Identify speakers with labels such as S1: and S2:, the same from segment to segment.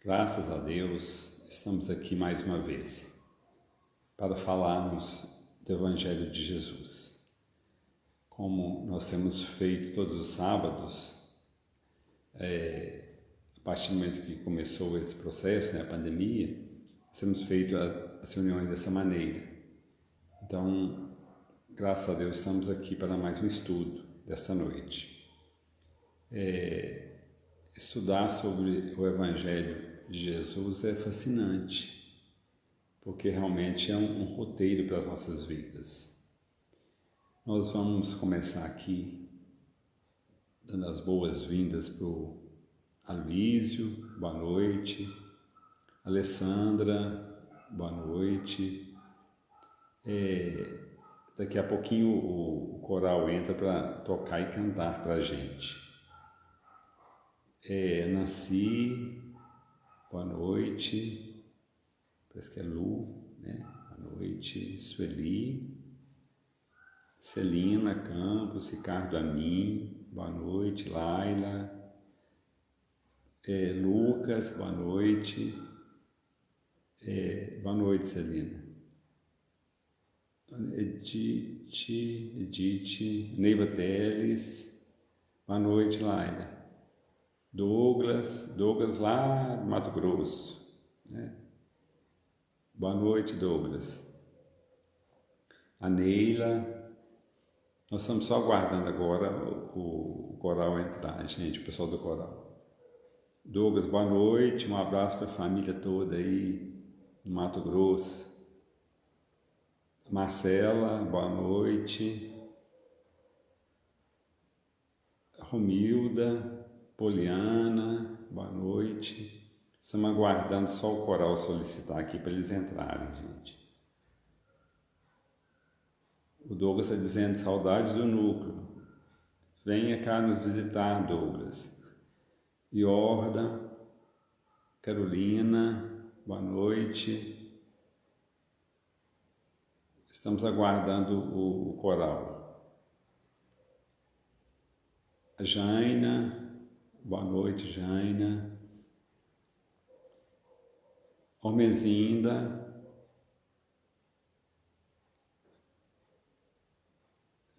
S1: Graças a Deus, estamos aqui mais uma vez para falarmos do Evangelho de Jesus. Como nós temos feito todos os sábados, a partir do momento que começou esse processo, a pandemia, nós temos feito as reuniões dessa maneira. Então, graças a Deus, estamos aqui para mais um estudo desta noite. Estudar sobre o Evangelho de Jesus é fascinante, porque realmente é um roteiro para as nossas vidas. Nós vamos começar aqui dando as boas-vindas para o Aloísio, boa noite, Alessandra, boa noite. Daqui a pouquinho o coral entra para tocar e cantar para a gente. Nancy, boa noite, parece que é Lu, né? Boa noite, Sueli, Celina Campos, Ricardo Amin, boa noite, Laila, Lucas, boa noite, Celina, Edith, Neiva Teles, boa noite, Laila. Douglas lá do Mato Grosso, né? Boa noite, Douglas. A Neila, nós estamos só aguardando agora o coral entrar, gente, o pessoal do coral. Douglas, boa noite, um abraço para a família toda aí no Mato Grosso. Marcela, boa noite. Romilda, Poliana, boa noite. Estamos aguardando só o coral solicitar aqui para eles entrarem, gente. O Douglas está dizendo saudades do núcleo. Venha cá nos visitar, Douglas. Iorda, Carolina, boa noite. Estamos aguardando o coral. A Jaina, boa noite, Jaina. Ormezinda.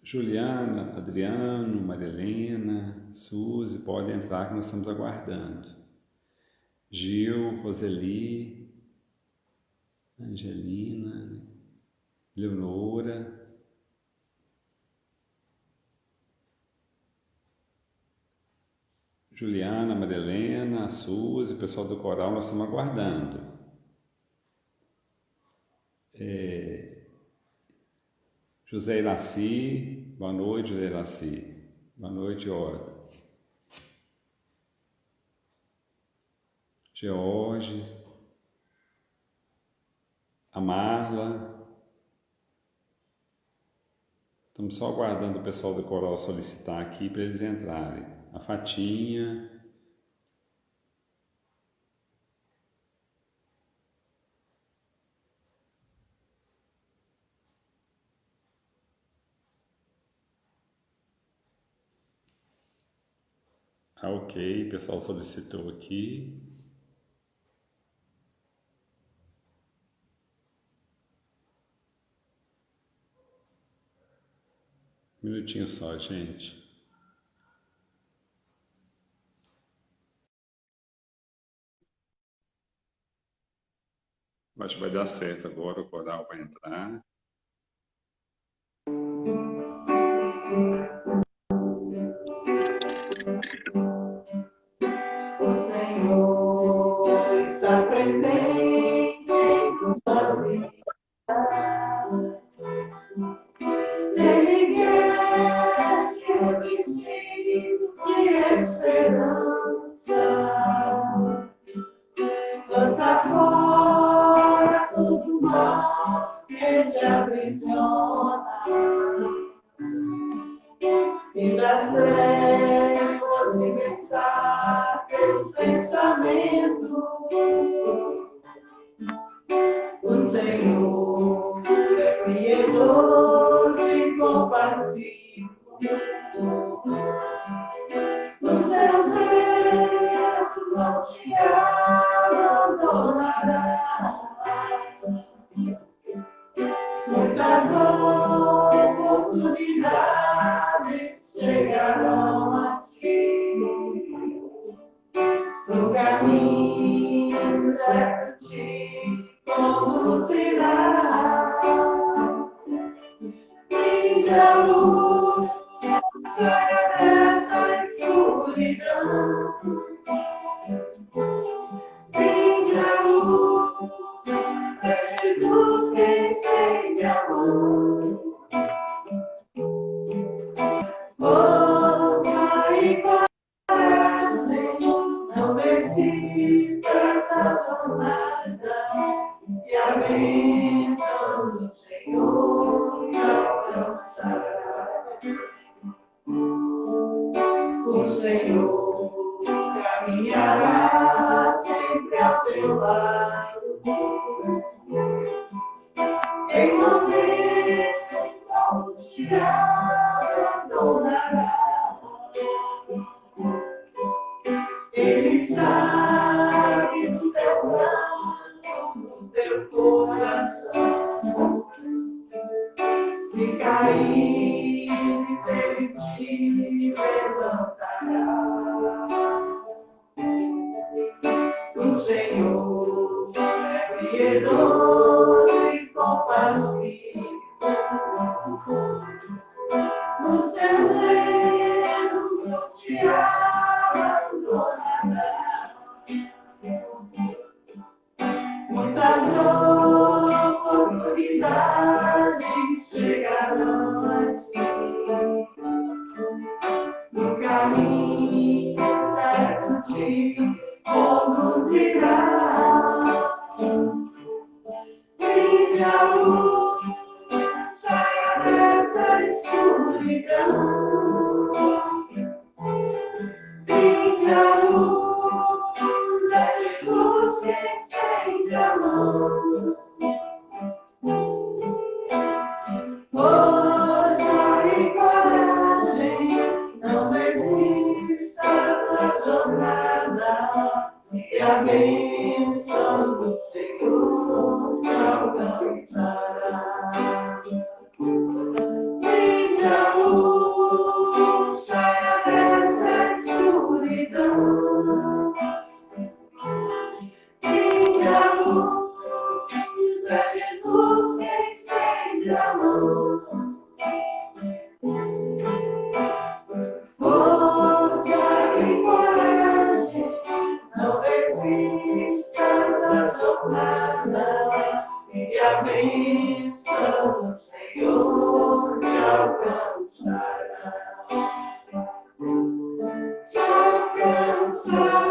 S1: Juliana, Adriano, Marilena, Suzy, podem entrar que nós estamos aguardando. Gil, Roseli, Angelina, Leonora. Juliana, Marilena, Suzy, o pessoal do coral, nós estamos aguardando. José Iraci, boa noite, José Iraci. Boa noite, Olga. Georges, a Marla. Estamos só aguardando o pessoal do coral solicitar aqui para eles entrarem. A Fatinha. Ok, o pessoal solicitou aqui. Um minutinho só, gente. Acho que vai dar certo agora, o coral vai entrar.
S2: O Senhor está presente em tua vida. Ele quer que eu me sinta de esperança. Lança fora todo mal que te aprisiona. E das trevas libertar teus pensamentos. O Senhor é piedoso e compassivo. No seu zelo não te abandonará. abandonará. Muitas oportunidades chegarão a ti. No caminho certo te conduzirá. Minha luz, saia dessa escuridão. Minha luz, é Jesus quem estende a mão. Força e coragem, não desista da jornada, e a bênção do Senhor te alcançará. O Senhor caminhará sempre ao teu lado, em momento não te abandonará. Ele sabe do teu plano, do teu coração. Se cair, ele te levantará. O Senhor é piedoso e compassivo. Nos seus erros não te abandonará. Muitas oportunidades chegarão a ti. No caminho certo te conduzirá. Minha luz, saia dessa escuridão. Minha luz, é Jesus quem estende a mão. Força e coragem, não desista da jornada, e a bênção do Senhor te alcançará. Minha luz, saia dessa escuridão. Minha luz, é Jesus quem estende a mão. Força e coragem, não desista da jornada, e a bênção do Senhor te alcançará. Te alcançará.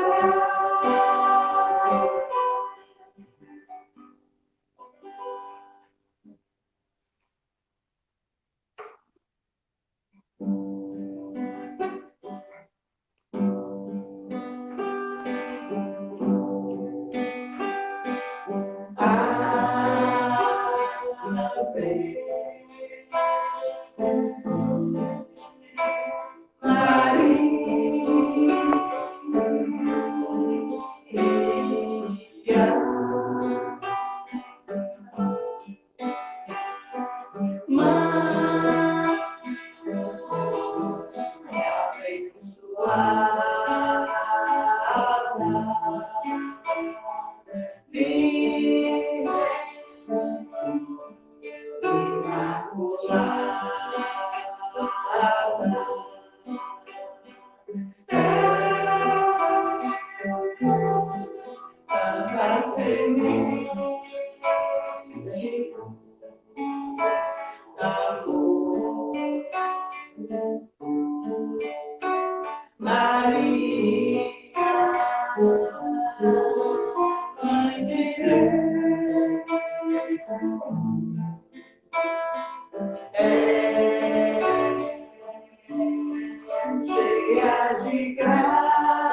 S2: Cheia de graça,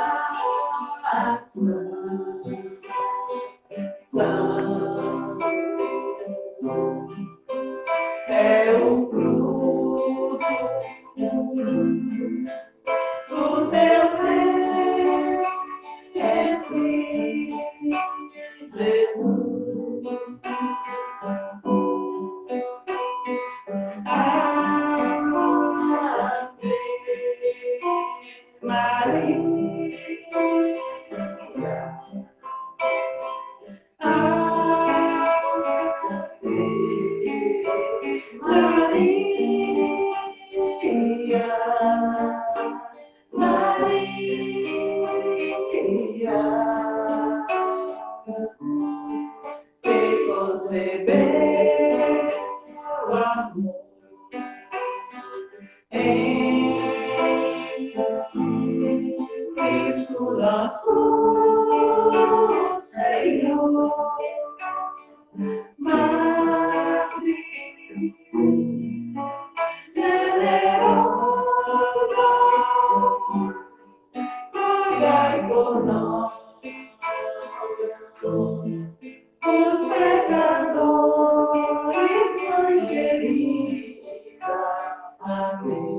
S2: é o fruto do teu ventre, que concebeu o amor em Cristo nosso Senhor. Madre generosa, rogai por nós, os pecadores, mãe querida. Amém.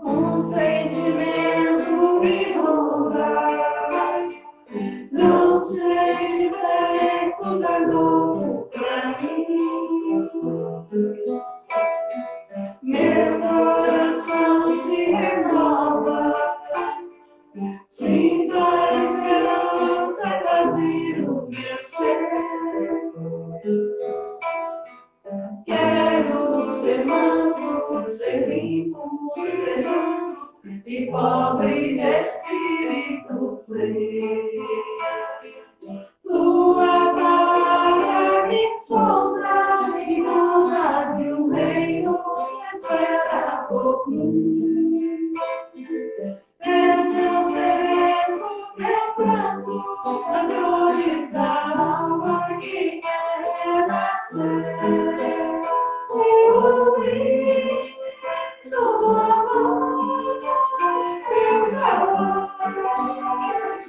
S2: Um sentimento me roubar, não sei se é novo pra mim. Meu coração se renova, sinto a esperança invadir o meu ser. Quero ser manso, ser limpo, ser justo e pobre de espírito ser. Tua palavra me sombra e honra de um reino que espera por mim. Eu te ofereço meu pranto, as dores da alma que quer renascer. E ouvir do amor, teu calor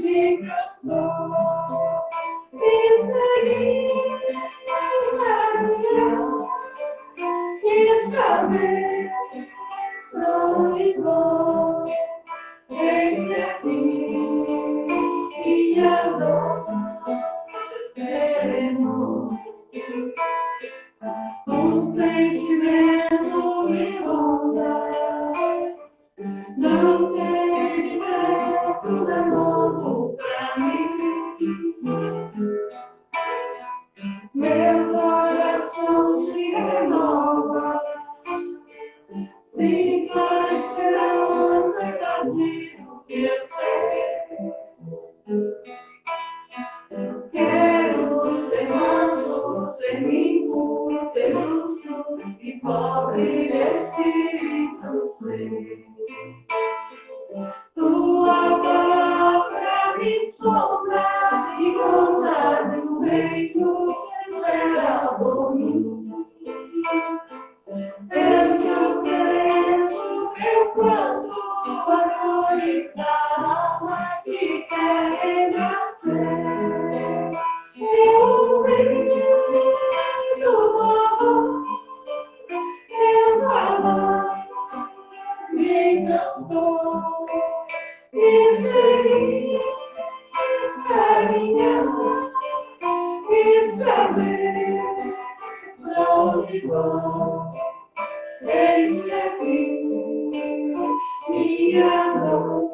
S2: me cantou. E seguir, caminhar, e saber pra onde vou. Eis aqui, minha dor, sereno. Um sentimento me ronda, não sei dizer, tudo é novo pra mim. Meu coração se renova, sinto a esperança invadir o meu ser. Quero ser manso, ser limpo, ser justo e pobre de espírito ser. Tua palavra me sombra e conta do reino que espera por mim. Eu te ofereço meu pranto, a dor da alma que quer renascer. Eu brilho do amor, teu valor me encantou. E seguir, caminhar e saber pra onde vou. Eis aqui, minha dor,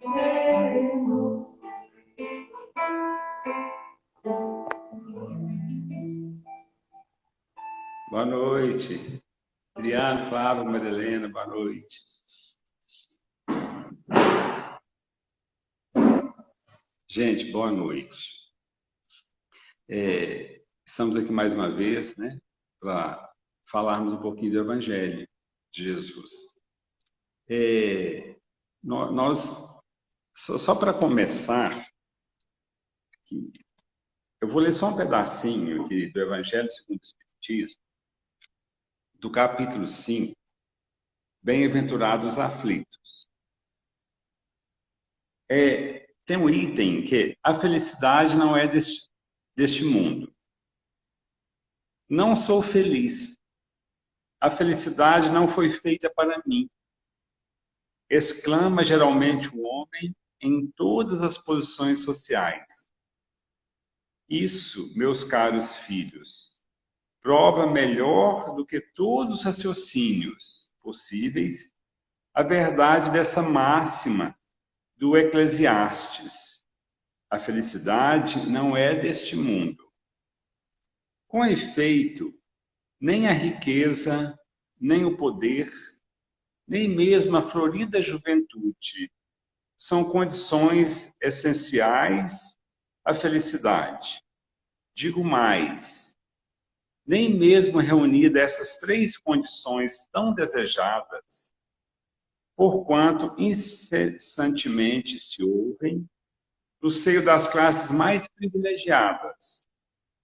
S2: sereno.
S1: Boa noite. Adriano, Flávio, Marilena, boa noite. Gente, boa noite. Estamos aqui mais uma vez, né, para falarmos um pouquinho do Evangelho de Jesus. Só para começar, eu vou ler só um pedacinho aqui do Evangelho segundo o Espiritismo, do capítulo 5, Bem-aventurados os aflitos. Tem um item que a felicidade não é deste mundo. Não sou feliz. A felicidade não foi feita para mim. Exclama geralmente o homem em todas as posições sociais. Isso, meus caros filhos, prova melhor do que todos os raciocínios possíveis a verdade dessa máxima do Eclesiastes: a felicidade não é deste mundo. Com efeito, nem a riqueza, nem o poder, nem mesmo a florida juventude são condições essenciais à felicidade. Digo mais, nem mesmo reunida essas três condições tão desejadas, porquanto incessantemente se ouvem, no seio das classes mais privilegiadas,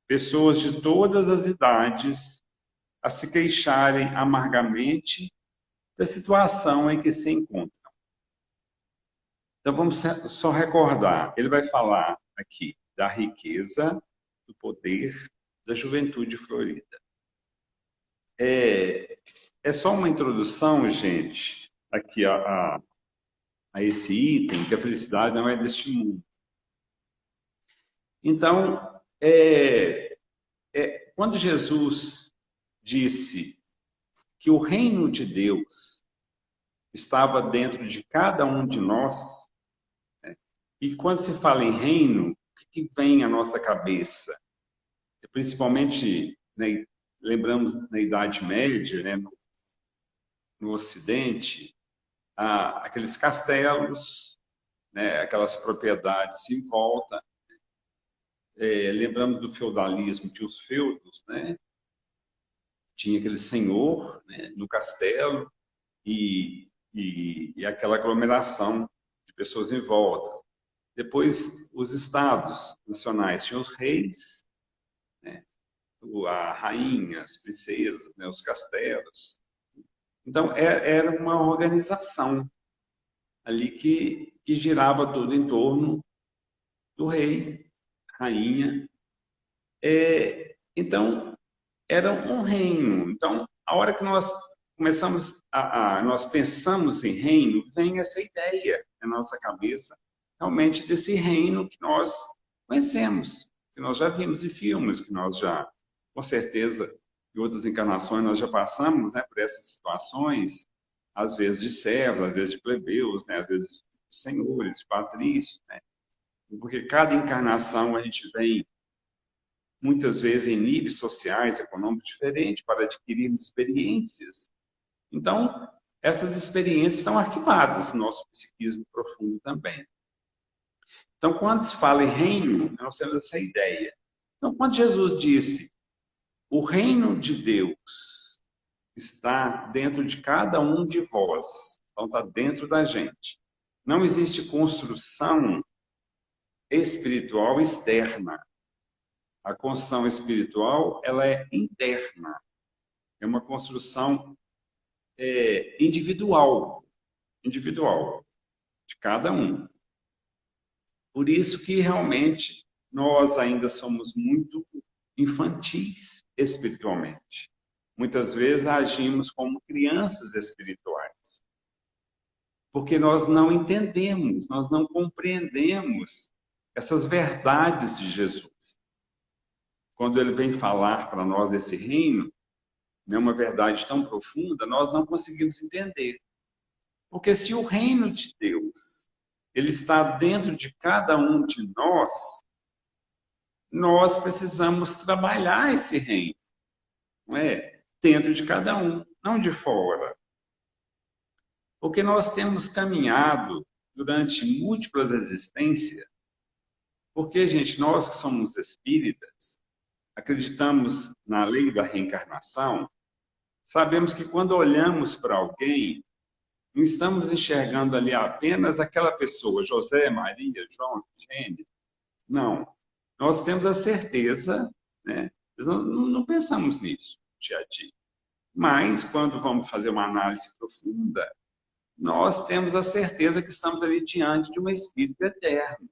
S1: pessoas de todas as idades a se queixarem amargamente da situação em que se encontram. Então, vamos só recordar. Ele vai falar aqui da riqueza, do poder, da juventude florida. É só uma introdução, gente, aqui a esse item, que a felicidade não é deste mundo. Então, quando Jesus disse que o reino de Deus estava dentro de cada um de nós, né? E quando se fala em reino, o que vem à nossa cabeça? Principalmente, né, lembramos na Idade Média, né, no Ocidente, aqueles castelos, né, aquelas propriedades em volta. Lembramos do feudalismo, tinha os feudos, né? Tinha aquele senhor, né, no castelo e aquela aglomeração de pessoas em volta. Depois, os estados nacionais tinham os reis, né, a rainha, as princesas, né, os castelos. Então, era uma organização ali que girava tudo em torno do rei, rainha. Então, era um reino. Então, a hora que nós começamos nós pensamos em reino, vem essa ideia na nossa cabeça, realmente desse reino que nós conhecemos, que nós já vimos em filmes, que nós já, com certeza, em outras encarnações nós já passamos, né, por essas situações, às vezes de servos, às vezes de plebeus, né, às vezes de senhores, de patrícios, né? Porque cada encarnação a gente vem muitas vezes em níveis sociais, econômicos diferentes, para adquirir experiências. Então, essas experiências são arquivadas no nosso psiquismo profundo também. Então, quando se fala em reino, nós temos essa ideia. Então, quando Jesus disse, o reino de Deus está dentro de cada um de vós, então está dentro da gente. Não existe construção espiritual externa. A construção espiritual, ela é interna. É uma construção individual de cada um. Por isso que realmente nós ainda somos muito infantis espiritualmente. Muitas vezes agimos como crianças espirituais. Porque nós não entendemos, nós não compreendemos essas verdades de Jesus. Quando ele vem falar para nós desse reino, né, uma verdade tão profunda, nós não conseguimos entender. Porque se o reino de Deus ele está dentro de cada um de nós precisamos trabalhar esse reino, não é? Dentro de cada um, não de fora. Porque nós temos caminhado durante múltiplas existências, porque, gente, nós que somos espíritas, acreditamos na lei da reencarnação, sabemos que quando olhamos para alguém, não estamos enxergando ali apenas aquela pessoa, José, Maria, João, Gênio. Não. Nós temos a certeza, né? Não pensamos nisso dia a dia. Mas, quando vamos fazer uma análise profunda, nós temos a certeza que estamos ali diante de um espírito eterno.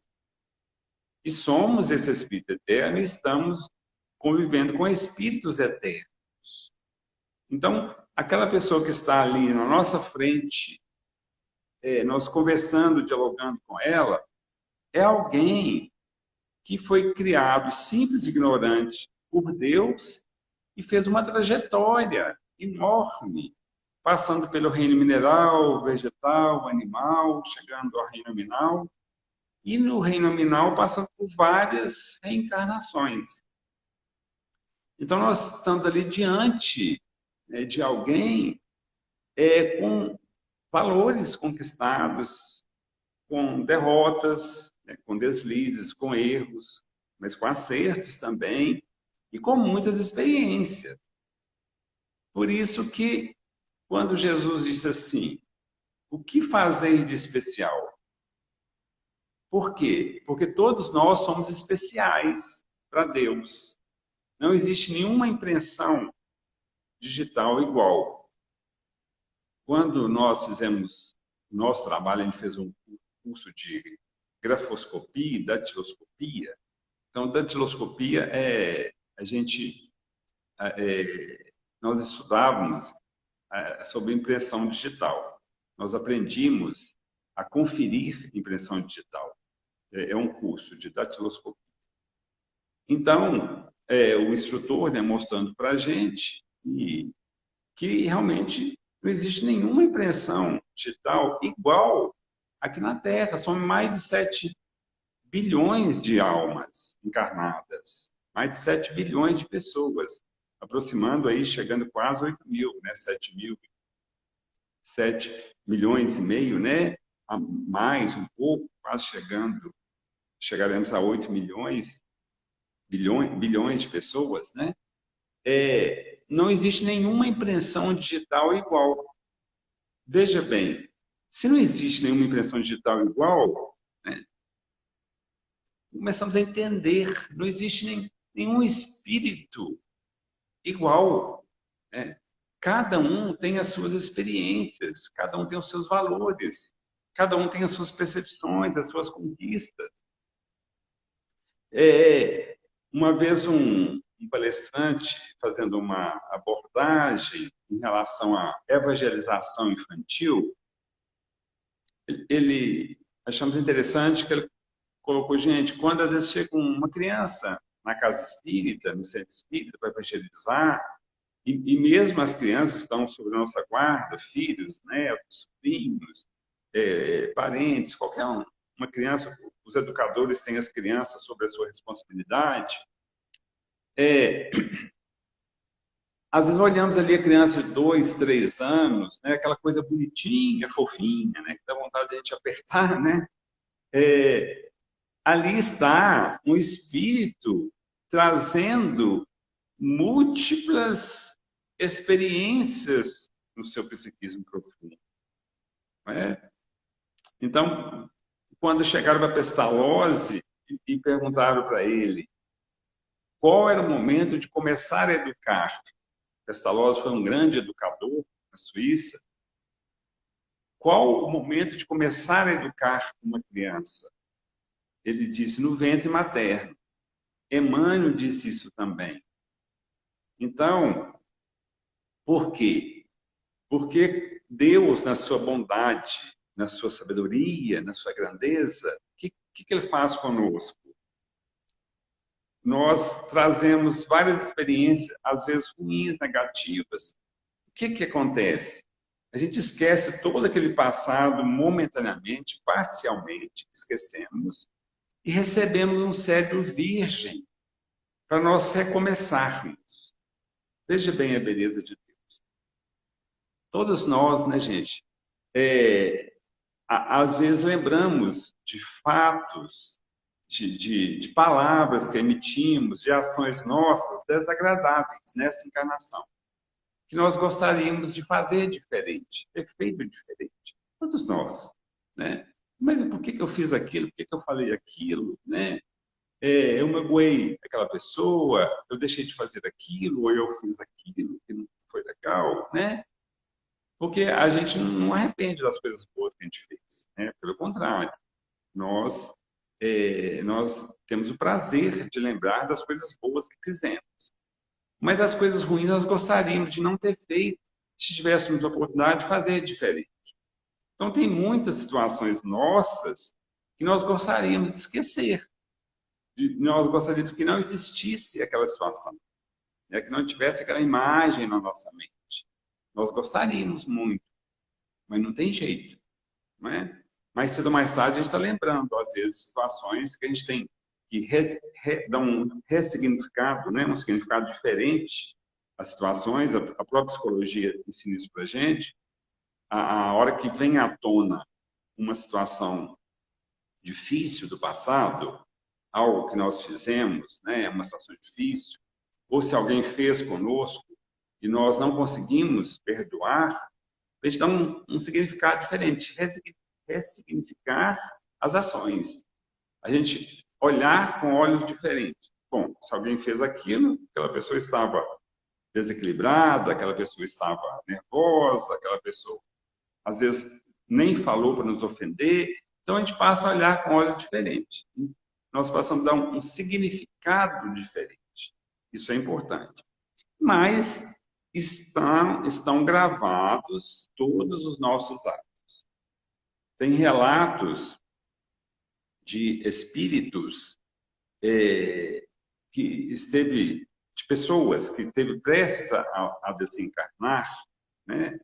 S1: E somos esse espírito eterno e estamos convivendo com espíritos eternos. Então, aquela pessoa que está ali na nossa frente, nós conversando, dialogando com ela, é alguém que foi criado simples e ignorante por Deus e fez uma trajetória enorme, passando pelo reino mineral, vegetal, animal, chegando ao reino nominal, e no reino nominal passando por várias reencarnações. Então, nós estamos ali diante, né, de alguém com valores conquistados, com derrotas, né, com deslizes, com erros, mas com acertos também, e com muitas experiências. Por isso que, quando Jesus disse assim, o que fazer de especial? Por quê? Porque todos nós somos especiais para Deus. Não existe nenhuma impressão digital igual. Quando nós fizemos o nosso trabalho, a gente fez um curso de grafoscopia e datiloscopia. Então, datiloscopia nós estudávamos sobre impressão digital. Nós aprendimos a conferir impressão digital. É um curso de datiloscopia. Então, o instrutor, né, mostrando para a gente que realmente não existe nenhuma impressão digital igual aqui na Terra. São mais de 7 bilhões de almas encarnadas, mais de 7 bilhões de pessoas, aproximando aí, chegando quase 8 mil, né? 7 milhões e meio, né? A mais um pouco, quase chegaremos a 8 bilhões de pessoas, né? Não existe nenhuma impressão digital igual. Veja bem, se não existe nenhuma impressão digital igual, né, começamos a entender, não existe nenhum espírito igual, né? Cada um tem as suas experiências, cada um tem os seus valores, cada um tem as suas percepções, as suas conquistas. Uma vez um palestrante fazendo uma abordagem em relação à evangelização infantil, achamos interessante que ele colocou, gente, quando às vezes chega uma criança na casa espírita, no centro espírita, para evangelizar, e mesmo as crianças estão sob nossa guarda, filhos, netos, sobrinhos, parentes, qualquer uma criança, os educadores têm as crianças sob a sua responsabilidade. Às vezes olhamos ali a criança de 2, 3 anos, né, aquela coisa bonitinha, fofinha, né, que dá vontade de a gente apertar, né? Ali está um espírito trazendo múltiplas experiências no seu psiquismo profundo. Não é? Então, quando chegaram para Pestalozzi e perguntaram para ele qual era o momento de começar a educar, Pestalozzi foi um grande educador na Suíça, qual o momento de começar a educar uma criança? Ele disse, no ventre materno. Emmanuel disse isso também. Então, por quê? Porque Deus, na sua bondade, na sua sabedoria, na sua grandeza, o que Ele faz conosco? Nós trazemos várias experiências, às vezes ruins, negativas. O que acontece? A gente esquece todo aquele passado momentaneamente, parcialmente, esquecemos, e recebemos um cérebro virgem para nós recomeçarmos. Veja bem a beleza de Deus. Todos nós, né, gente, às vezes lembramos de fatos, de palavras que emitimos, de ações nossas desagradáveis nessa encarnação, que nós gostaríamos de fazer diferente, ter feito diferente. Todos nós, né? Mas por que eu fiz aquilo? Por que eu falei aquilo, né? Eu magoei aquela pessoa, eu deixei de fazer aquilo, ou eu fiz aquilo que não foi legal, né? Porque a gente não arrepende das coisas boas que a gente fez, né? Pelo contrário, nós temos o prazer de lembrar das coisas boas que fizemos. Mas as coisas ruins nós gostaríamos de não ter feito, se tivéssemos a oportunidade de fazer diferente. Então, tem muitas situações nossas que nós gostaríamos de esquecer. Nós gostaríamos que não existisse aquela situação. né? Que não tivesse aquela imagem na nossa mente. Nós gostaríamos muito, mas não tem jeito, não é? Mais cedo ou mais tarde a gente está lembrando, às vezes, situações que a gente tem que dar um ressignificado, né? Um significado diferente às situações. A própria psicologia ensina isso para a gente. A hora que vem à tona uma situação difícil do passado, algo que nós fizemos, né? Uma situação difícil, ou se alguém fez conosco e nós não conseguimos perdoar, a gente dá um significado diferente, ressignificar as ações. A gente olhar com olhos diferentes. Bom, se alguém fez aquilo, aquela pessoa estava desequilibrada, aquela pessoa estava nervosa, aquela pessoa, às vezes, nem falou para nos ofender. Então, a gente passa a olhar com olhos diferentes. Nós passamos a dar um significado diferente. Isso é importante. Mas estão gravados todos os nossos atos. Tem relatos de espíritos que esteve, de pessoas que esteve prestes a desencarnar, né?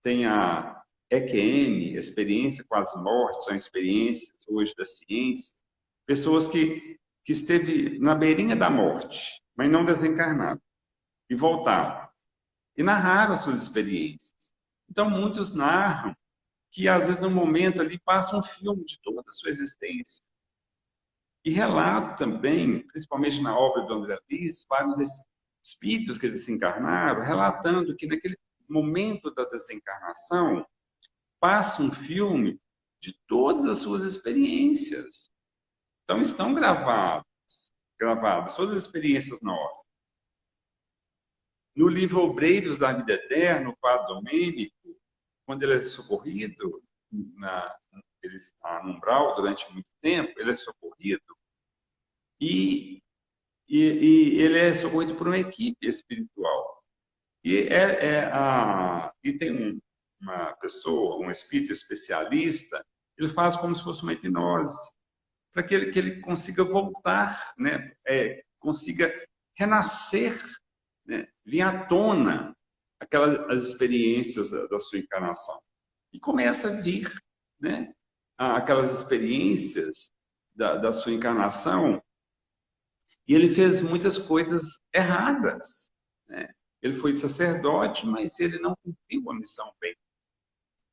S1: Tem a EQM, experiência com as mortes, são experiências hoje da ciência, pessoas que esteve na beirinha da morte, mas não desencarnaram, e voltaram, e narraram suas experiências. Então, muitos narram que, às vezes, no momento ali, passa um filme de toda a sua existência. E relato também, principalmente na obra do André Luiz, vários espíritos que desencarnaram, relatando que naquele momento da desencarnação passa um filme de todas as suas experiências. Então, estão gravadas todas as experiências nossas. No livro Obreiros da Vida Eterna, o Padre Domênico, quando ele é socorrido, ele está no umbral durante muito tempo, ele é socorrido, e ele é socorrido por uma equipe espiritual. E tem uma pessoa, um espírito especialista, ele faz como se fosse uma hipnose, para que ele consiga voltar, né? Consiga renascer, né? Vir à tona as experiências da sua encarnação. E começa a vir, né? Aquelas experiências da sua encarnação. E ele fez muitas coisas erradas, né? Ele foi sacerdote, mas ele não cumpriu a missão bem,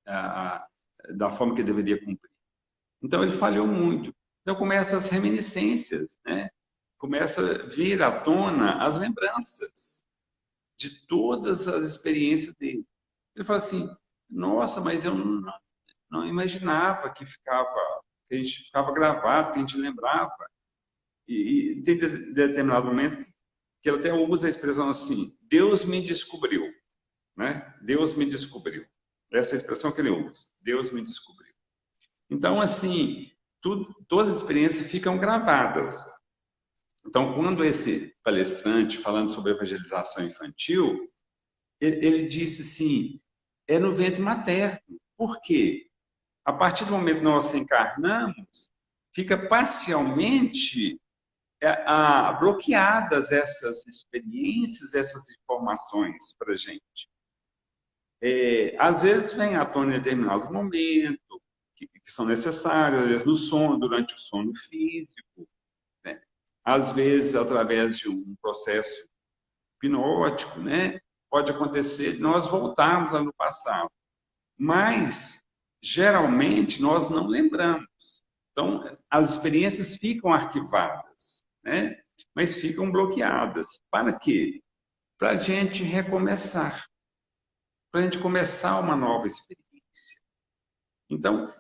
S1: da forma que deveria cumprir. Então, ele falhou muito. Então, começam as reminiscências, né? Começa a vir à tona as lembranças de todas as experiências dele. Ele fala assim, nossa, mas eu não imaginava que a gente ficava gravado, que a gente lembrava. E tem determinado momento que ele até usa a expressão assim, Deus me descobriu, né? Deus me descobriu. Essa é a expressão que ele usa, Deus me descobriu. Então, assim, todas as experiências ficam gravadas. Então, quando esse palestrante, falando sobre evangelização infantil, ele disse assim, é no ventre materno. Por quê? A partir do momento que nós encarnamos, fica parcialmente bloqueadas essas experiências, essas informações para a gente. Às vezes vem à tona em determinados momentos que são necessários, às vezes no sono, durante o sono físico, né? Às vezes através de um processo hipnótico, né? Pode acontecer nós voltarmos lá no passado, mas geralmente nós não lembramos. Então, as experiências ficam arquivadas, né? Mas ficam bloqueadas. Para quê? Para a gente recomeçar, para a gente começar uma nova experiência. Então,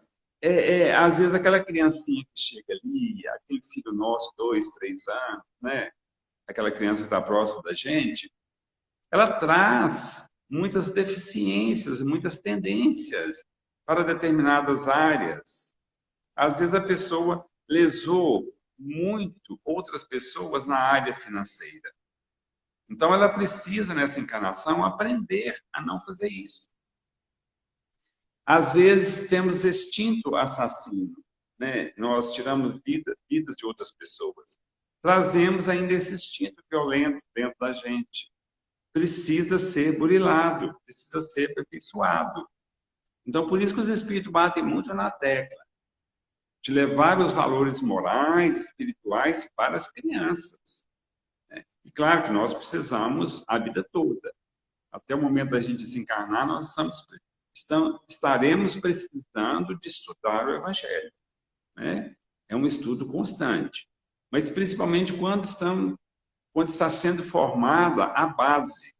S1: às vezes aquela criancinha que chega ali, aquele filho nosso, 2, 3 anos, né? Aquela criança que está próxima da gente, ela traz muitas deficiências, muitas tendências para determinadas áreas. Às vezes a pessoa lesou muito outras pessoas na área financeira. Então ela precisa, nessa encarnação, aprender a não fazer isso. Às vezes temos instinto assassino, né? Nós tiramos vidas de outras pessoas. trazemos ainda esse instinto violento dentro da gente. Precisa ser burilado, precisa ser aperfeiçoado. Então, por isso que os espíritos batem muito na tecla de levar os valores morais, espirituais para as crianças. E claro que nós precisamos a vida toda. Até o momento da gente desencarnar, nós estaremos precisando de estudar o Evangelho. Né? É um estudo constante. Mas principalmente quando está sendo formada a base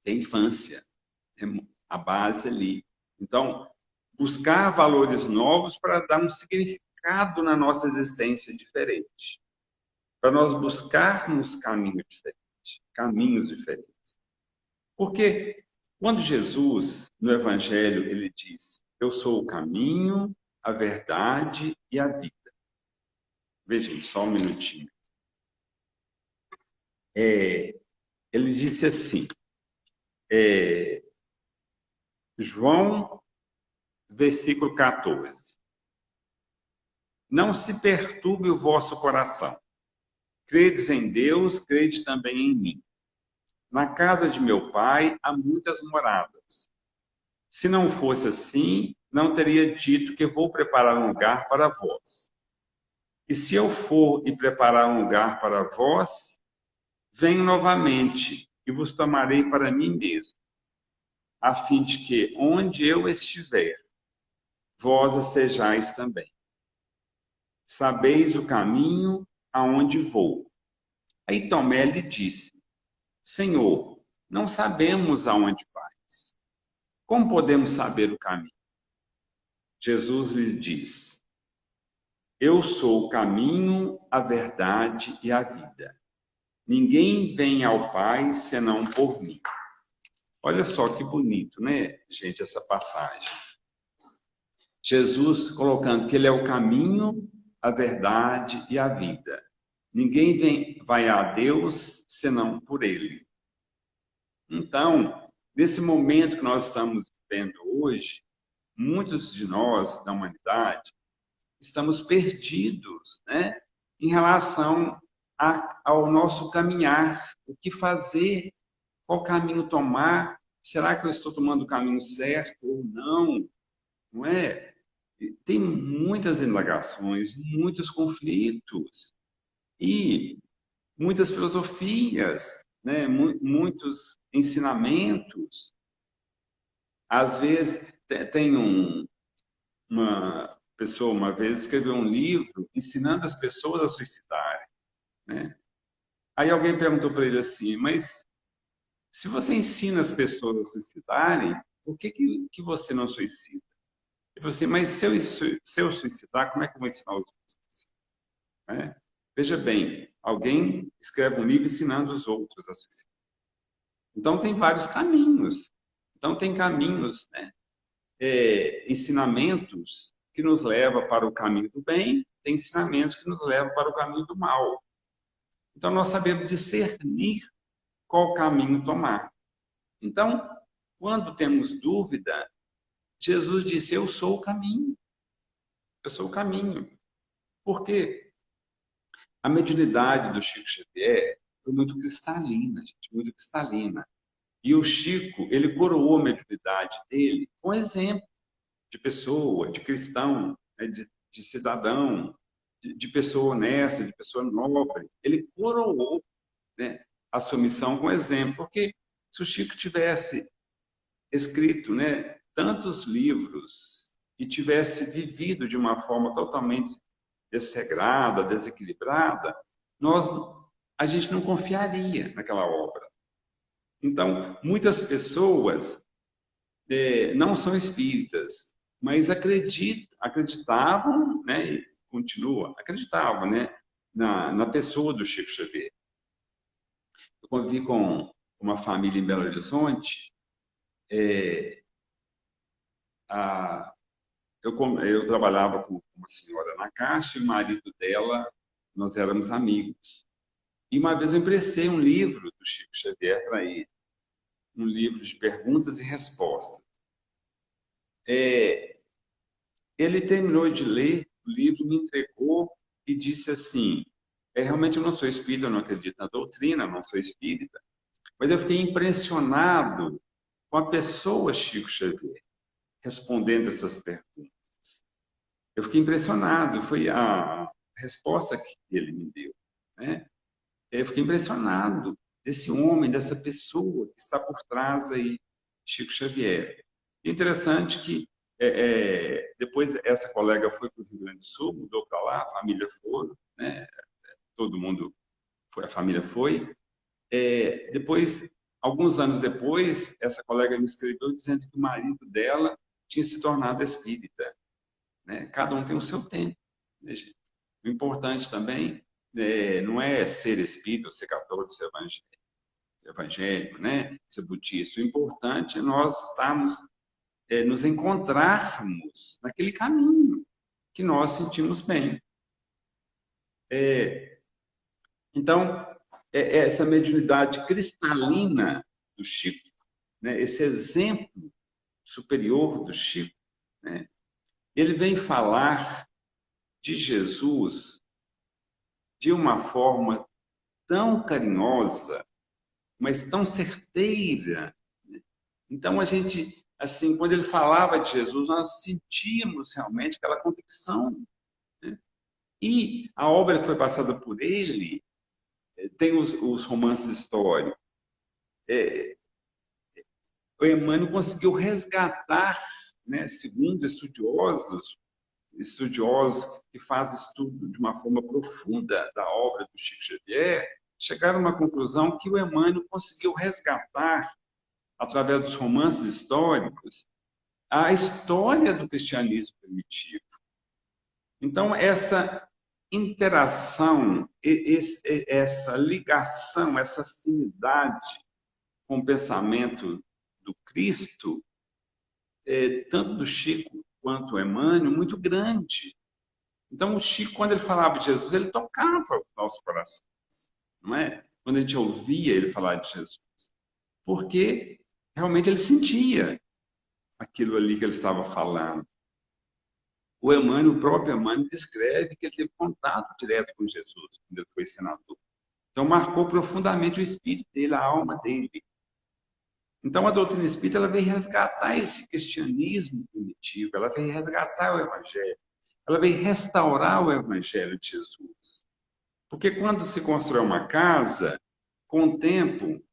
S1: da infância, a base ali. Então, buscar valores novos para dar um significado na nossa existência diferente. Para nós buscarmos caminhos diferentes. Porque quando Jesus, no Evangelho, ele diz: eu sou o caminho, a verdade e a vida. Vejam, só um minutinho. Ele disse assim, João, versículo 14. Não se perturbe o vosso coração. Credes em Deus, crede também em mim. Na casa de meu pai há muitas moradas. Se não fosse assim, não teria dito que vou preparar um lugar para vós. E se eu for e preparar um lugar para vós, venho novamente e vos tomarei para mim mesmo, a fim de que, onde eu estiver, vós sejais também. Sabeis o caminho aonde vou. Aí Tomé lhe disse: Senhor, não sabemos aonde vais. Como podemos saber o caminho? Jesus lhe diz: eu sou o caminho, a verdade e a vida. Ninguém vem ao Pai senão por mim. Olha só que bonito, né, gente, essa passagem. Jesus colocando que ele é o caminho, a verdade e a vida. Ninguém vai a Deus senão por ele. Então, nesse momento que nós estamos vivendo hoje, muitos de nós, da humanidade, estamos perdidos, né, em relação ao nosso caminhar, o que fazer, qual caminho tomar, será que eu estou tomando o caminho certo ou não, não é? Tem muitas indagações, muitos conflitos e muitas filosofias, né, muitos ensinamentos. Às vezes, tem uma pessoa, uma vez, escreveu um livro ensinando as pessoas a suicidarem, né? Aí alguém perguntou para ele assim, mas se você ensina as pessoas a suicidarem, por que você não suicida? Ele falou assim, mas se eu suicidar, como é que eu vou ensinar os outros a suicidar? Né? Veja bem, alguém escreve um livro ensinando os outros a suicidar. Então, tem vários caminhos. Então, tem caminhos, né? Ensinamentos que nos levam para o caminho do bem, tem ensinamentos que nos levam para o caminho do mal. Então, nós sabemos discernir qual caminho tomar. Então, quando temos dúvida, Jesus disse, eu sou o caminho. Eu sou o caminho. Porque a mediunidade do Chico Xavier foi muito cristalina, gente, muito cristalina. E o Chico, ele coroou a mediunidade dele com exemplo de pessoa, de cristão, né, de cidadão, de pessoa honesta, de pessoa nobre. Ele coroou, né, a sua missão com exemplo, porque se o Chico tivesse escrito, né, tantos livros e tivesse vivido de uma forma totalmente desregrada, desequilibrada, a gente não confiaria naquela obra. Então, muitas pessoas não são espíritas, mas acreditavam, né, e acreditavam, né, na pessoa do Chico Xavier. Eu convivi com uma família em Belo Horizonte, eu trabalhava com uma senhora na Caixa e o marido dela, nós éramos amigos. E uma vez eu emprestei um livro do Chico Xavier para ele, um livro de perguntas e respostas. Ele terminou de ler o livro, me entregou e disse assim, realmente eu não sou espírita, eu não acredito na doutrina, eu não sou espírita, mas eu fiquei impressionado com a pessoa Chico Xavier respondendo essas perguntas. Eu fiquei impressionado, foi a resposta que ele me deu, né? Eu fiquei impressionado desse homem, dessa pessoa que está por trás aí, Chico Xavier. Interessante que depois essa colega foi para o Rio Grande do Sul, mudou para lá, a família foi, né? Todo mundo foi, a família foi. Depois, alguns anos depois, essa colega me escreveu dizendo que o marido dela tinha se tornado espírita, né? Cada um tem o seu tempo, né, gente? O importante também não é ser espírita, ser católico, ser evangélico, né? Ser budista. O importante é nós estarmos, nos encontrarmos naquele caminho que nós sentimos bem. Então, essa mediunidade cristalina do Chico, né? Esse exemplo superior do Chico, né? Ele vem falar de Jesus de uma forma tão carinhosa, mas tão certeira. Então, a gente, assim, quando ele falava de Jesus, nós sentíamos realmente aquela convicção, né? E a obra que foi passada por ele tem os romances históricos. O Emmanuel conseguiu resgatar, né, segundo estudiosos que fazem estudo de uma forma profunda da obra do Chico Xavier, chegaram a uma conclusão que o Emmanuel conseguiu resgatar, através dos romances históricos, a história do cristianismo primitivo. Então, essa interação, essa ligação, essa afinidade com o pensamento do Cristo, tanto do Chico quanto do Emmanuel, muito grande. Então, o Chico, quando ele falava de Jesus, ele tocava os nossos corações, não é? Quando a gente ouvia ele falar de Jesus. Porque realmente ele sentia aquilo ali que ele estava falando. O Emmanuel, o próprio Emmanuel, descreve que ele teve contato direto com Jesus quando ele foi senador. Então, marcou profundamente o espírito dele, a alma dele. Então, a doutrina espírita ela veio resgatar esse cristianismo primitivo, ela veio resgatar o evangelho, ela veio restaurar o evangelho de Jesus. Porque quando se constrói uma casa, com o tempo,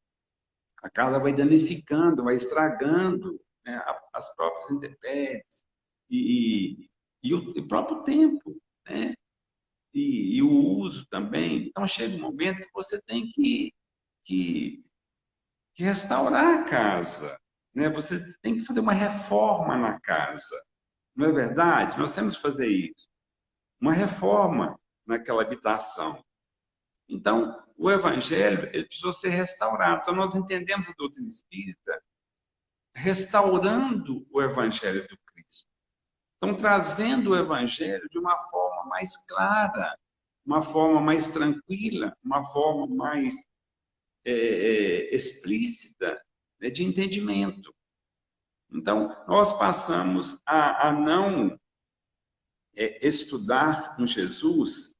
S1: a casa vai danificando, vai estragando, né, as próprias intempéries e o próprio tempo, né? E o uso também. Então, chega um momento que você tem que restaurar a casa, né? Você tem que fazer uma reforma na casa. Não é verdade? Nós temos que fazer isso. Uma reforma naquela habitação. Então, o evangelho ele precisou ser restaurado. Então, nós entendemos a doutrina espírita restaurando o evangelho do Cristo. Então, trazendo o evangelho de uma forma mais clara, uma forma mais tranquila, uma forma mais explícita, né, de entendimento. Então, nós passamos a não estudar um Jesus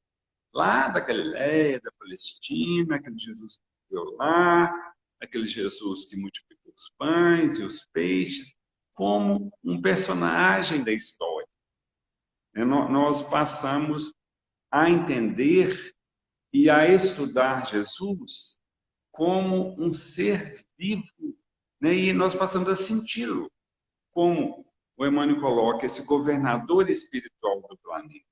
S1: lá da Galiléia, da Palestina, aquele Jesus que viveu lá, aquele Jesus que multiplicou os pães e os peixes, como um personagem da história. Nós passamos a entender e a estudar Jesus como um ser vivo, né? E nós passamos a senti-lo, como o Emmanuel coloca, esse governador espiritual do planeta.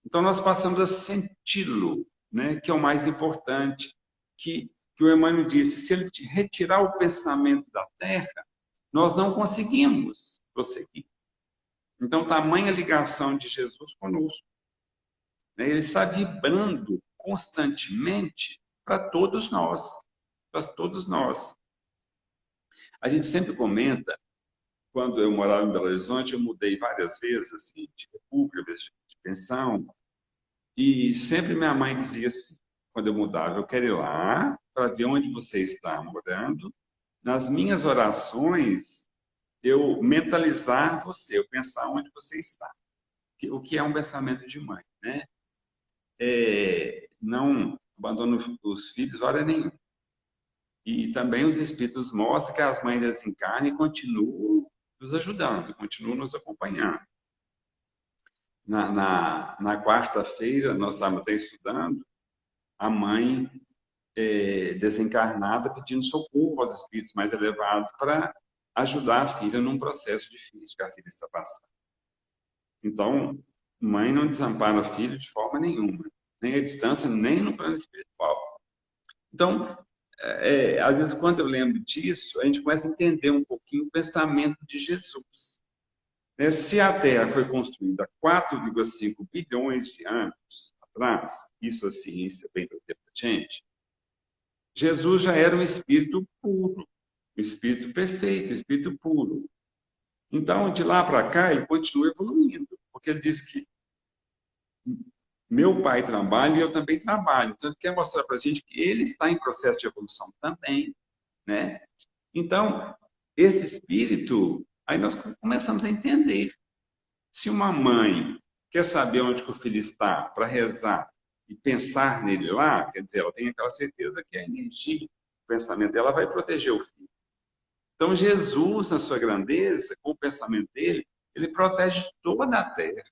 S1: Então, nós passamos a senti-lo, né? Que é o mais importante, que o Emmanuel disse, se ele retirar o pensamento da Terra, nós não conseguimos prosseguir. Então, tamanha ligação de Jesus conosco, né? Ele está vibrando constantemente para todos nós, para todos nós. A gente sempre comenta, quando eu morava em Belo Horizonte, eu mudei várias vezes, assim, de república, de pensão, e sempre minha mãe dizia assim, quando eu mudava, eu quero ir lá para ver onde você está morando, nas minhas orações, eu mentalizar você, eu pensar onde você está. O que é um pensamento de mãe, né? não abandonam os filhos hora nenhuma. E também os espíritos mostram que as mães desencarnam e continuam nos ajudando, continuam nos acompanhando. Na quarta-feira, nós estávamos até estudando, a mãe desencarnada pedindo socorro aos espíritos mais elevados para ajudar a filha num processo difícil que a filha está passando. Então, mãe não desampara o filho de forma nenhuma, nem à distância, nem no plano espiritual. Então, às vezes, quando eu lembro disso, a gente começa a entender um pouquinho o pensamento de Jesus. Se a Terra foi construída há 4,5 bilhões de anos atrás, isso a ciência bem para ter para gente, Jesus já era um espírito puro, um espírito perfeito, um espírito puro. Então, de lá para cá, ele continua evoluindo, porque ele diz que meu pai trabalha e eu também trabalho. Então, ele quer mostrar para a gente que ele está em processo de evolução também, né? Então, esse espírito, aí nós começamos a entender. Se uma mãe quer saber onde que o filho está para rezar e pensar nele lá, quer dizer, ela tem aquela certeza que a energia, o pensamento dela vai proteger o filho. Então, Jesus, na sua grandeza, com o pensamento dele, ele protege toda a terra.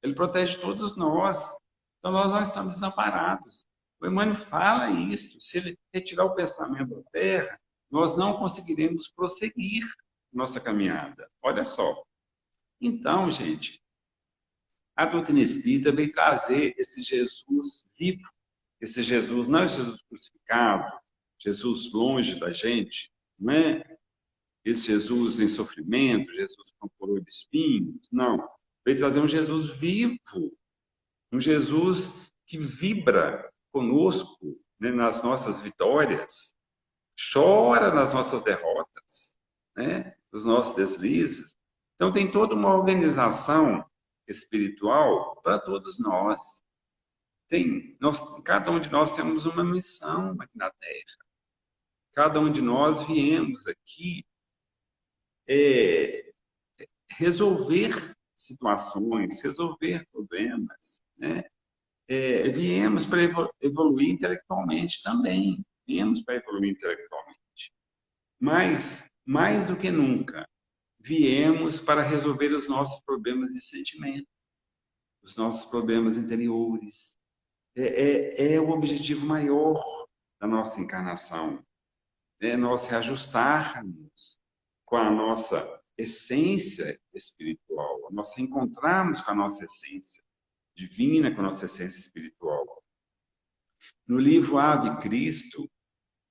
S1: Ele protege todos nós. Então, nós não estamos desamparados. O Emmanuel fala isso. Se ele retirar o pensamento da terra, nós não conseguiremos prosseguir nossa caminhada. Olha só. Então, gente, a doutrina espírita vem trazer esse Jesus vivo, esse Jesus, não é Jesus crucificado, Jesus longe da gente, não é esse Jesus em sofrimento, Jesus com coroa de espinhos, não. Vem trazer um Jesus vivo, um Jesus que vibra conosco, né, nas nossas vitórias, chora nas nossas derrotas, né, nos nossos deslizes. Então, tem toda uma organização espiritual para todos nós. Cada um de nós temos uma missão aqui na Terra. Cada um de nós viemos aqui resolver situações, resolver problemas, né? Viemos para evoluir intelectualmente também. Viemos para evoluir intelectualmente. Mas, mais do que nunca, viemos para resolver os nossos problemas de sentimento, os nossos problemas interiores. É o objetivo maior da nossa encarnação. É nós reajustarmos com a nossa essência espiritual, nós encontrarmos com a nossa essência divina, com a nossa essência espiritual. No livro Ave Cristo,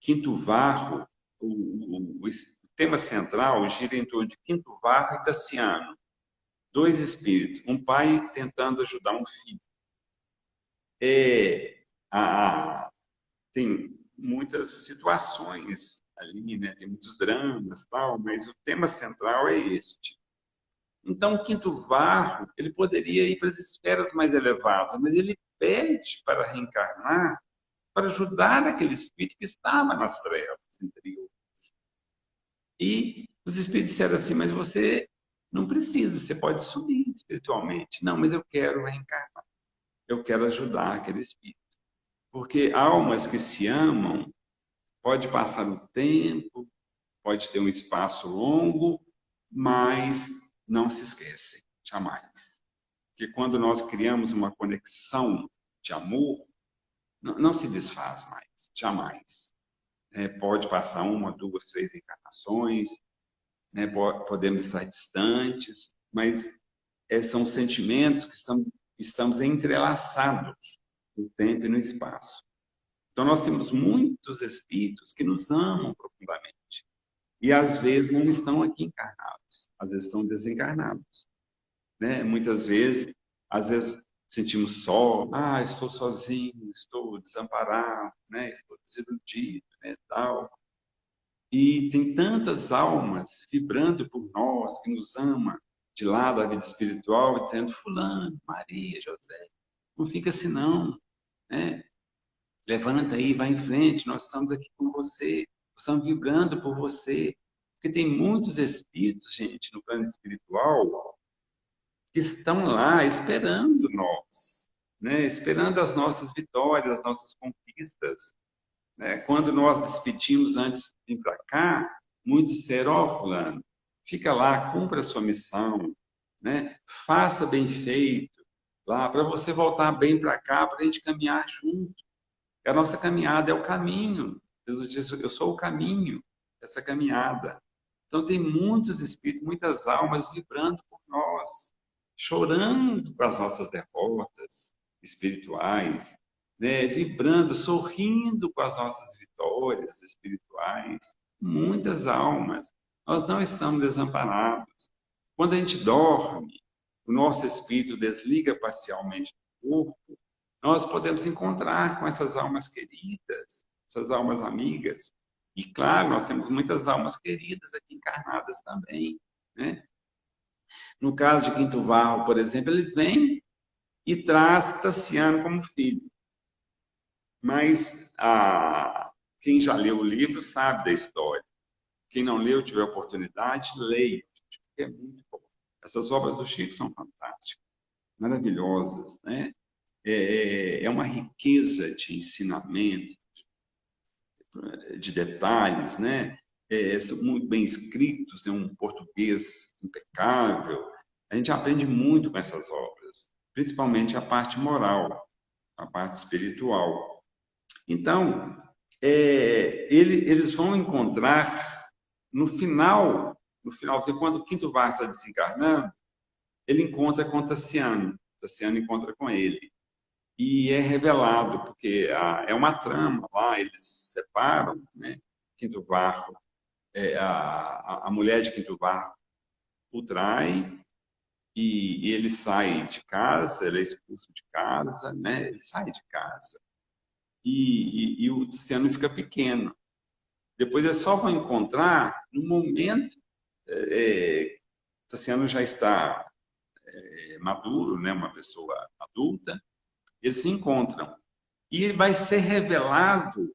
S1: Quinto Varro, o tema central gira em torno de Quinto Varro e Tassiano, dois espíritos, um pai tentando ajudar um filho. Tem muitas situações ali, né? Tem muitos dramas, tal, mas o tema central é este. Então, o Quinto Varro, ele poderia ir para as esferas mais elevadas, mas ele pede para reencarnar, para ajudar aquele espírito que estava nas trevas interiores. E os espíritos disseram assim, mas você não precisa, você pode subir espiritualmente. Não, mas eu quero reencarnar. Eu quero ajudar aquele espírito. Porque almas que se amam, pode passar o tempo, pode ter um espaço longo, mas não se esquecem, jamais. Porque quando nós criamos uma conexão de amor, não se desfaz mais, jamais. Pode passar uma, duas, três encarnações, né? Podemos estar distantes, mas são sentimentos que estamos entrelaçados no tempo e no espaço. Então, nós temos muitos espíritos que nos amam profundamente. E, às vezes, não estão aqui encarnados. Às vezes, estão desencarnados. Né? Muitas vezes, às vezes, sentimos só. Estou sozinho, estou desamparado, né? Estou desiludido, né? Tal. E tem tantas almas vibrando por nós, que nos ama de lá da vida espiritual, dizendo, fulano, Maria, José, não fica assim não, né? Levanta aí, vai em frente, nós estamos aqui com você, estamos vibrando por você. Porque tem muitos espíritos, gente, no plano espiritual, que estão lá esperando nós. né? Esperando as nossas vitórias, as nossas conquistas, né? Quando nós despedimos antes de vir para cá, muitos disseram: ó, fulano, fica lá, cumpra a sua missão, né? Faça bem feito lá, para você voltar bem para cá, para a gente caminhar junto. A nossa caminhada é o caminho. Jesus diz: eu sou o caminho dessa caminhada. Então, tem muitos espíritos, muitas almas vibrando por nós, chorando com as nossas derrotas espirituais, né? Vibrando, sorrindo com as nossas vitórias espirituais. Muitas almas. Nós não estamos desamparados. Quando a gente dorme, o nosso espírito desliga parcialmente do corpo, nós podemos encontrar com essas almas queridas, essas almas amigas. E, claro, nós temos muitas almas queridas aqui encarnadas também, né? No caso de Quinto Varro, por exemplo, ele vem e traz Tassiano como filho. Mas quem já leu o livro sabe da história. Quem não leu, tiver oportunidade, leia, porque é muito bom. Essas obras do Chico são fantásticas, maravilhosas, né? É uma riqueza de ensinamento, de detalhes, né? São muito bem escritos, tem um português impecável. A gente aprende muito com essas obras, principalmente a parte moral, a parte espiritual. Então, eles vão encontrar no final, quando o Quinto Varro está desencarnando, ele encontra com Tassiano encontra com ele. E é revelado, porque é uma trama lá, eles se separam, né? Quinto Varro, a mulher de Quinto Varro o trai, e ele sai de casa, ele é expulso de casa, né? Ele sai de casa. E o Luciano fica pequeno. Depois eles só vão encontrar no momento, o Luciano já está maduro, né? Uma pessoa adulta, eles se encontram. E vai ser revelado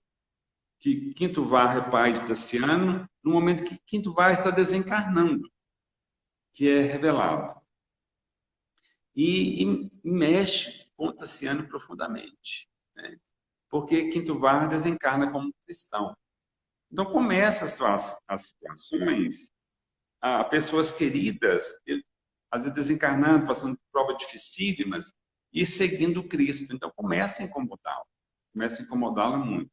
S1: que Quinto Varro é pai de Tassiano no momento que Quinto Varro está desencarnando, que é revelado. E mexe com Tassiano profundamente, né? Porque Quinto Varro desencarna como cristão. Então, começa as situações, a pessoas queridas, às vezes desencarnando, passando por provas dificílimas, e seguindo Cristo. Então, começa a incomodá-lo muito.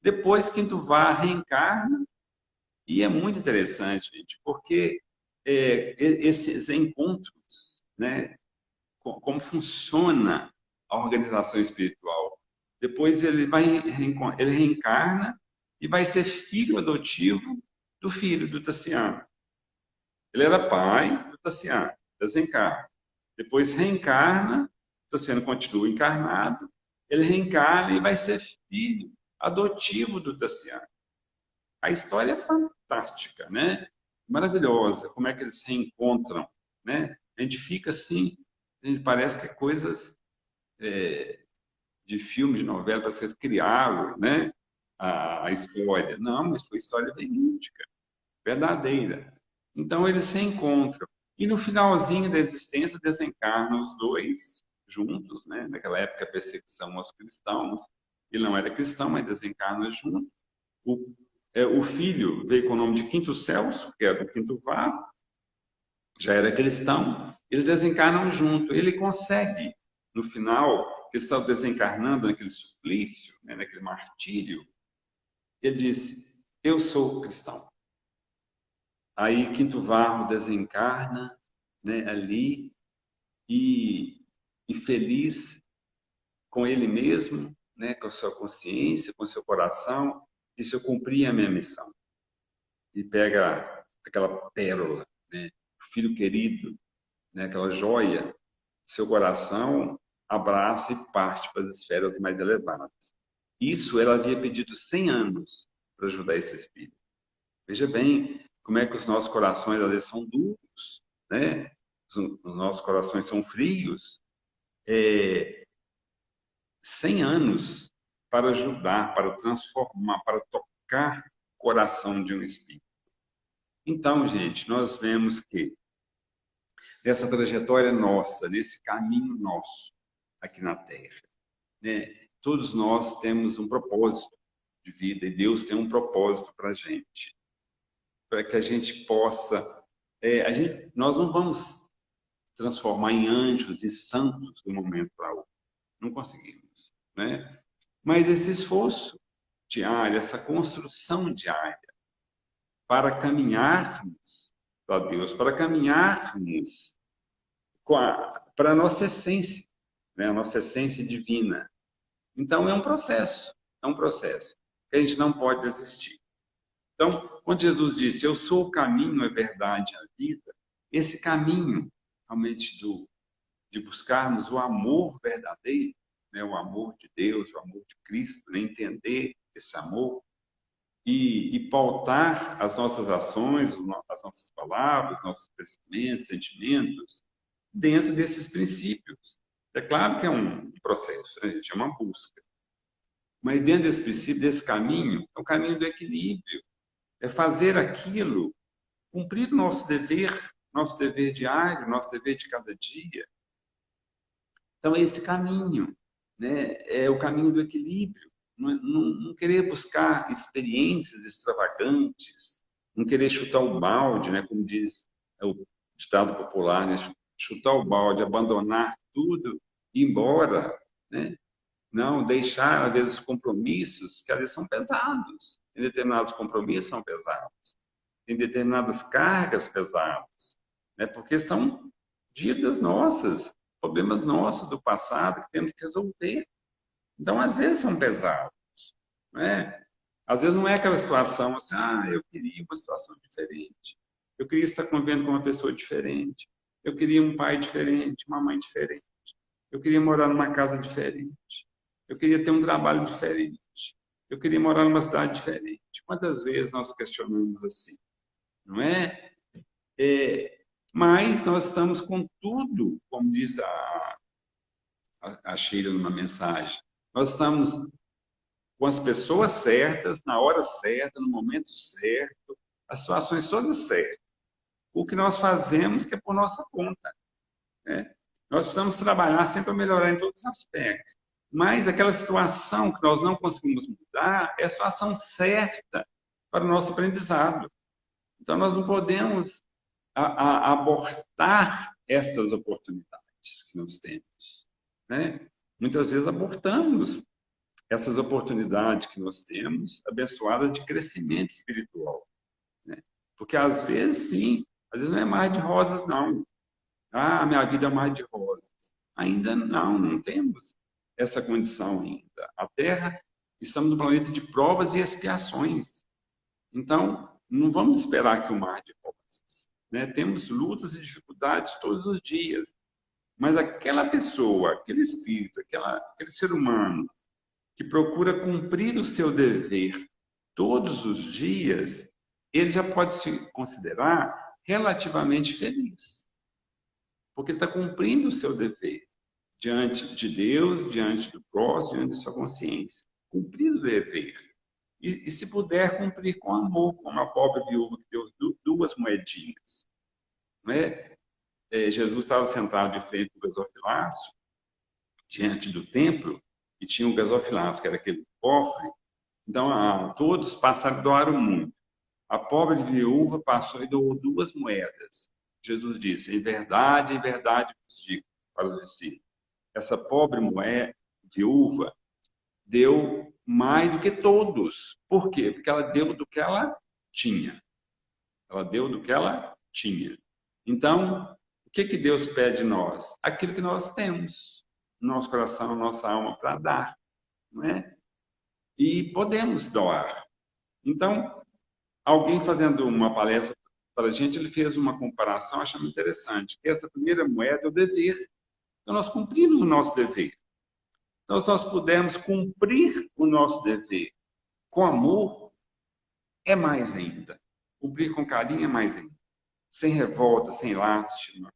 S1: Depois, Quinto Varro reencarna, e é muito interessante, gente, porque esses encontros, né, como funciona a organização espiritual. Depois ele reencarna e vai ser filho adotivo do filho do Tassiano. Ele era pai do Tassiano, desencarna. Depois reencarna, o Tassiano continua encarnado, ele reencarna e vai ser filho adotivo do Tassiano. A história é fantástica, né? Maravilhosa. Como é que eles se reencontram, né? A gente fica assim, a gente parece que é coisas de filme, de novela, para ser criado, né? A história. Não, mas foi história verídica, verdadeira. Então eles se encontram. E no finalzinho da existência desencarnam os dois juntos, né? Naquela época, a perseguição aos cristãos. Ele não era cristão, mas desencarna junto. O filho veio com o nome de Quinto Celso, que era do Quinto Varro, já era cristão. Eles desencarnam junto. Ele consegue, no final, que eles estavam desencarnando naquele suplício, né? Naquele martírio, ele disse: eu sou cristão. Aí Quinto Varro desencarna, né, ali e feliz com ele mesmo, né, com a sua consciência, com o seu coração, disse: eu cumpri a minha missão. E pega aquela pérola, né, o filho querido, né, aquela joia, seu coração abraça e parte para as esferas mais elevadas. Isso ela havia pedido 100 anos para ajudar esse espírito. Veja bem como é que os nossos corações às vezes são duros, né? Os nossos corações são frios. 100 anos para ajudar, para transformar, para tocar o coração de um espírito. Então, gente, nós vemos que nessa trajetória nossa, nesse caminho nosso, aqui na Terra, né? Todos nós temos um propósito de vida e Deus tem um propósito para a gente, para que a gente possa, nós não vamos transformar em anjos e santos de um momento para outro, não conseguimos, né? Mas esse esforço diário, essa construção diária para caminharmos para Deus, para caminharmos para a nossa essência, né? A nossa essência divina. Então é um processo que a gente não pode desistir. Então, quando Jesus disse, eu sou o caminho, a verdade e a vida, esse caminho realmente de buscarmos o amor verdadeiro, né? O amor de Deus, o amor de Cristo, né? Entender esse amor e pautar as nossas ações, as nossas palavras, nossos pensamentos, sentimentos, dentro desses princípios. É claro que é um processo, né, gente? É uma busca. Mas dentro desse princípio, desse caminho, é o caminho do equilíbrio. É fazer aquilo, cumprir o nosso dever diário, nosso dever de cada dia. Então, é esse caminho, né? É o caminho do equilíbrio. Não querer buscar experiências extravagantes, não querer chutar o balde, né? Como diz o ditado popular, né? Chutar o balde, abandonar tudo, ir embora, né? Não deixar, às vezes, compromissos que às vezes são pesados. Em determinados compromissos são pesados. Em determinadas cargas pesadas, né? Porque são dívidas nossas, problemas nossos do passado que temos que resolver. Então, às vezes, são pesados, né? Às vezes não é aquela situação assim, eu queria uma situação diferente. Eu queria estar convivendo com uma pessoa diferente. Eu queria um pai diferente, uma mãe diferente. Eu queria morar numa casa diferente. Eu queria ter um trabalho diferente. Eu queria morar numa cidade diferente. Quantas vezes nós questionamos assim, não é? Mas nós estamos com tudo, como diz a Sheila numa mensagem, nós estamos com as pessoas certas, na hora certa, no momento certo, as situações todas certas. O que nós fazemos que é por nossa conta, né? Nós precisamos trabalhar sempre para melhorar em todos os aspectos. Mas aquela situação que nós não conseguimos mudar é a situação certa para o nosso aprendizado. Então, nós não podemos abortar essas oportunidades que nós temos, né? Muitas vezes abortamos essas oportunidades que nós temos, abençoadas de crescimento espiritual, né? Porque às vezes, sim, às vezes não é mais de rosas, não. Minha vida é mais de rosas. Ainda não temos essa condição ainda. A Terra, estamos no planeta de provas e expiações. Então, não vamos esperar que o mar de rosas, né? Temos lutas e dificuldades todos os dias. Mas aquela pessoa, aquele espírito, aquele ser humano que procura cumprir o seu dever todos os dias, ele já pode se considerar relativamente feliz. Porque está cumprindo o seu dever diante de Deus, diante do próximo, diante de sua consciência. Cumprir o dever. E se puder, cumprir com amor, como a pobre viúva que deu duas moedinhas, né? Jesus estava sentado de frente do gasofilácio, diante do templo, e tinha um gasofilácio, que era aquele cofre. Então, todos passaram e doaram muito. A pobre viúva passou e doou 2 moedas. Jesus disse, em verdade vos digo para os discípulos, essa pobre viúva deu mais do que todos. Por quê? Porque ela deu do que ela tinha. Ela deu do que ela tinha. Então, o que Deus pede de nós? Aquilo que nós temos no nosso coração, na nossa alma para dar, não é? E podemos doar. Então, alguém fazendo uma palestra para a gente, ele fez uma comparação, achando interessante, que essa primeira moeda é o dever. Então, nós cumprimos o nosso dever. Então, se nós pudermos cumprir o nosso dever com amor, é mais ainda. Cumprir com carinho é mais ainda. Sem revolta, sem lástima,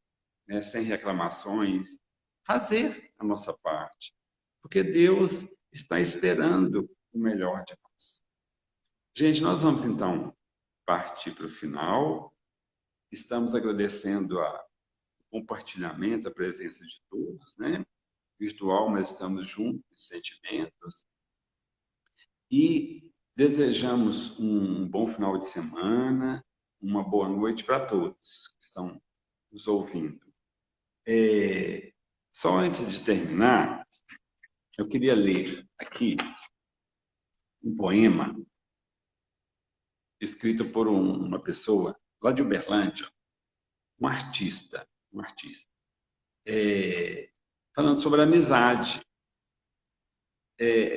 S1: né? Sem reclamações. Fazer a nossa parte. Porque Deus está esperando o melhor de nós. Gente, nós vamos, então, partir para o final. Estamos agradecendo o compartilhamento, a presença de todos, né? virtual, mas estamos juntos em sentimentos. E desejamos um bom final de semana, uma boa noite para todos que estão nos ouvindo. Só antes de terminar, eu queria ler aqui um poema escrito por uma pessoa lá de Uberlândia, um artista, falando sobre a amizade.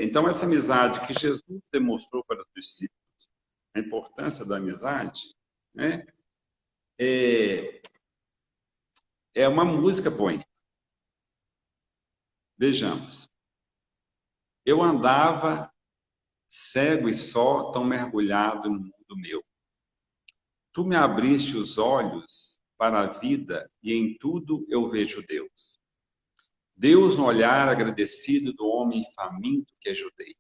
S1: Então, essa amizade que Jesus demonstrou para os discípulos, a importância da amizade, né? É uma música poética. Vejamos. Eu andava cego e só, tão mergulhado no mundo meu. Tu me abriste os olhos para a vida e em tudo eu vejo Deus. Deus no olhar agradecido do homem faminto que ajudei.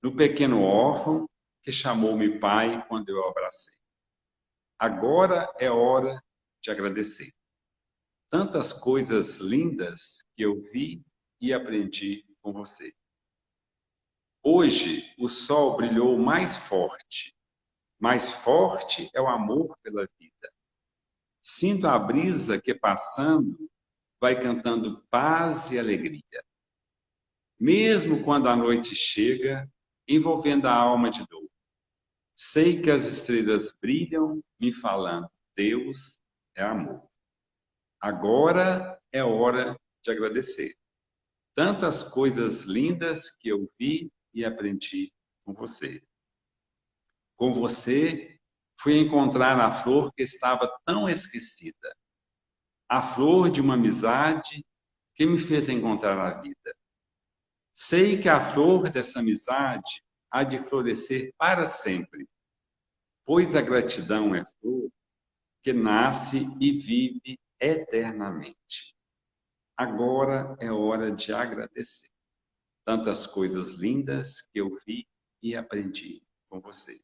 S1: No pequeno órfão que chamou-me pai quando eu abracei. Agora é hora de agradecer. Tantas coisas lindas que eu vi e aprendi com você. Hoje o sol brilhou mais forte. Mais forte é o amor pela vida. Sinto a brisa que passando vai cantando paz e alegria. Mesmo quando a noite chega, envolvendo a alma de dor. Sei que as estrelas brilham me falando, Deus é amor. Agora é hora de agradecer. Tantas coisas lindas que eu vi e aprendi com você. Com você, fui encontrar a flor que estava tão esquecida. A flor de uma amizade que me fez encontrar a vida. Sei que a flor dessa amizade há de florescer para sempre, pois a gratidão é flor que nasce e vive eternamente. Agora é hora de agradecer. Tantas coisas lindas que eu vi e aprendi com você.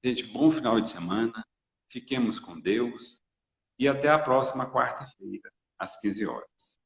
S1: Gente, bom final de semana. Fiquemos com Deus e até a próxima quarta-feira, às 15 horas.